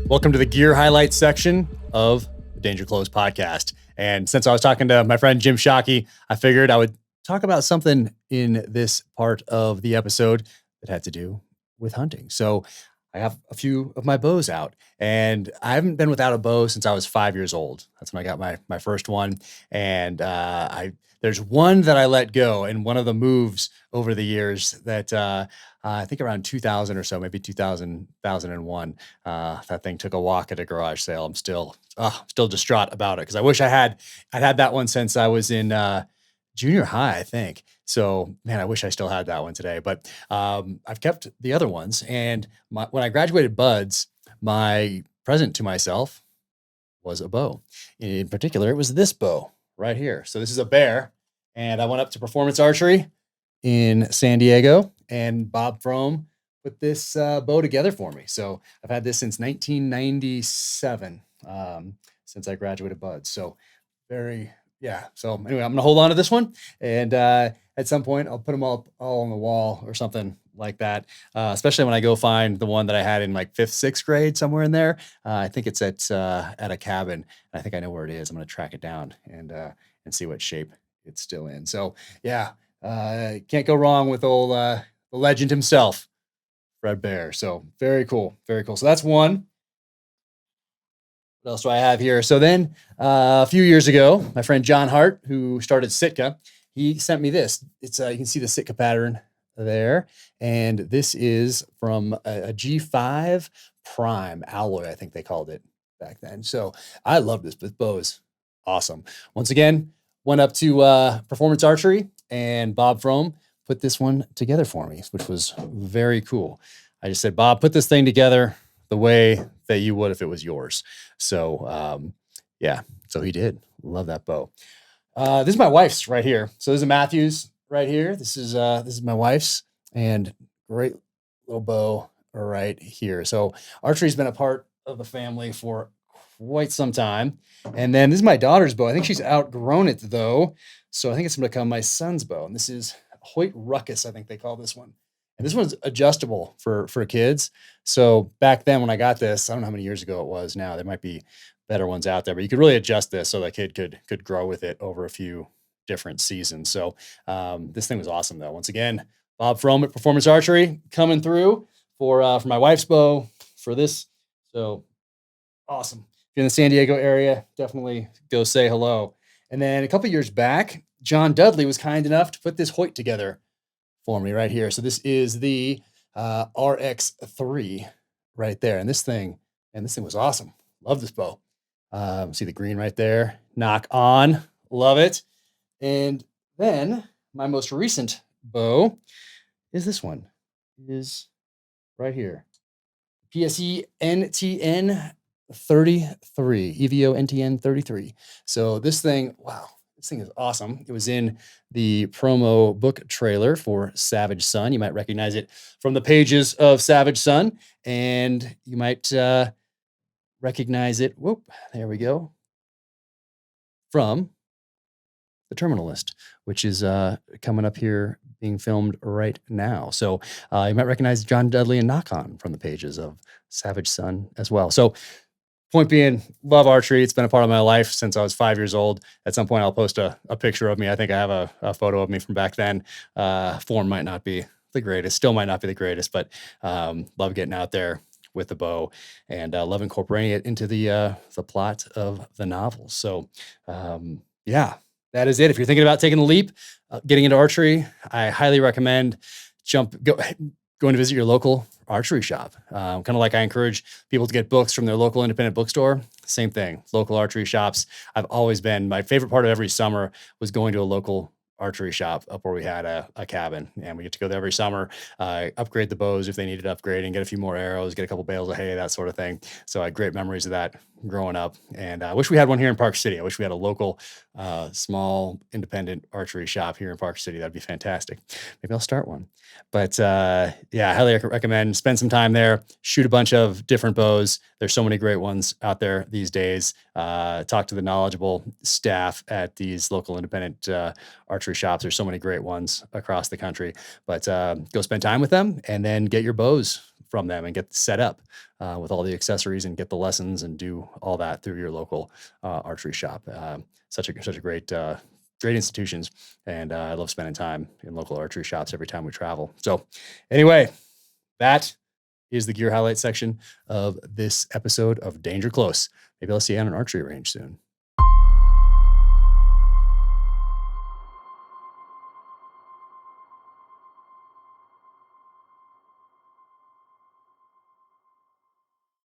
Welcome to the gear highlights section of the Danger Close podcast. And since I was talking to my friend Jim Shockey, I figured I would talk about something in this part of the episode that had to do with hunting. So I have a few of my bows out, and I haven't been without a bow since I was 5 years old. That's when I got my first one. And there's one that I let go, and one of the moves over the years that I think around 2000 or so, maybe 2001, that thing took a walk at a garage sale. I'm still distraught about it because I wish I'd had that one since I was in junior high, I think. So, man, I wish I still had that one today. But I've kept the other ones. And when I graduated buds, my present to myself was a bow. In particular, it was this bow right here. So this is a bear, and I went up to Performance Archery in San Diego, and Bob Frome put this bow together for me. So I've had this since 1997, since I graduated buds. So So anyway, I'm gonna hold on to this one, and at some point I'll put them all on the wall or something like that. Especially when I go find the one that I had in like fifth, sixth grade, somewhere in there. I think it's at a cabin. And I think I know where it is. I'm gonna track it down and see what shape it's still in. So yeah, can't go wrong with old the legend himself, Fred Bear. So very cool, very cool. So that's one. What else do I have here? So then a few years ago, my friend John Hart, who started Sitka, he sent me this. It's you can see the Sitka pattern there. And this is from a G5 Prime alloy, I think they called it back then. So I love this bow is awesome. Once again, went up to Performance Archery, and Bob Frome put this one together for me, which was very cool. I just said, Bob, put this thing together the way that you would if it was yours. So so he did. Love that bow. This is my wife's right here. So there's a Matthews right here. This is my wife's, and great little bow right here. So archery's been a part of the family for quite some time. And then this is my daughter's bow. I think she's outgrown it though. So I think it's going to become my son's bow. And this is Hoyt Ruckus, I think they call this one. And this one's adjustable for kids. So back then when I got this, I don't know how many years ago it was now. There might be better ones out there, but you could really adjust this so the kid could grow with it over a few different seasons. So this thing was awesome though. Once again, Bob Frome at Performance Archery coming through for my wife's bow for this. So awesome. If you're in the San Diego area, definitely go say hello. And then a couple years back, John Dudley was kind enough to put this Hoyt together for me right here. So this is the RX3 right there. And this thing was awesome. Love this bow. See the green right there. Knock on. Love it. And then my most recent bow is this one. It is right here. PSE NTN 33. EVO NTN 33. So this thing, wow. This thing is awesome. It was in the promo book trailer for Savage Sun. You might recognize it from the pages of Savage Sun, and you might recognize it. Whoop, there we go. From The Terminalist, which is coming up here, being filmed right now. So you might recognize John Dudley and Knock On from the pages of Savage Sun as well. So point being, love archery. It's been a part of my life since I was 5 years old. At some point, I'll post a picture of me. I think I have a photo of me from back then. Form might not be the greatest, still might not be the greatest, but love getting out there with the bow and love incorporating it into the plot of the novel. So that is it. If you're thinking about taking the leap, getting into archery, I highly recommend going to visit your local archery shop. Kind of like I encourage people to get books from their local independent bookstore. Same thing, local archery shops. My favorite part of every summer was going to a local archery shop up where we had a cabin, and we get to go there every summer, upgrade the bows if they needed upgrading, get a few more arrows, get a couple bales of hay, that sort of thing. So I had great memories of that growing up, and I wish we had one here in Park City. I wish we had a local, small independent archery shop here in Park City. That'd be fantastic. Maybe I'll start one. But I highly recommend spend some time there, shoot a bunch of different bows. There's so many great ones out there these days. Talk to the knowledgeable staff at these local independent archery shops. There's so many great ones across the country, but go spend time with them and then get your bows from them and get set up with all the accessories and get the lessons and do all that through your local archery shop. Such a great great institutions, and I love spending time in local archery shops every time we travel. So, anyway, that is the gear highlight section of this episode of Danger Close. Maybe I'll see you on an archery range soon.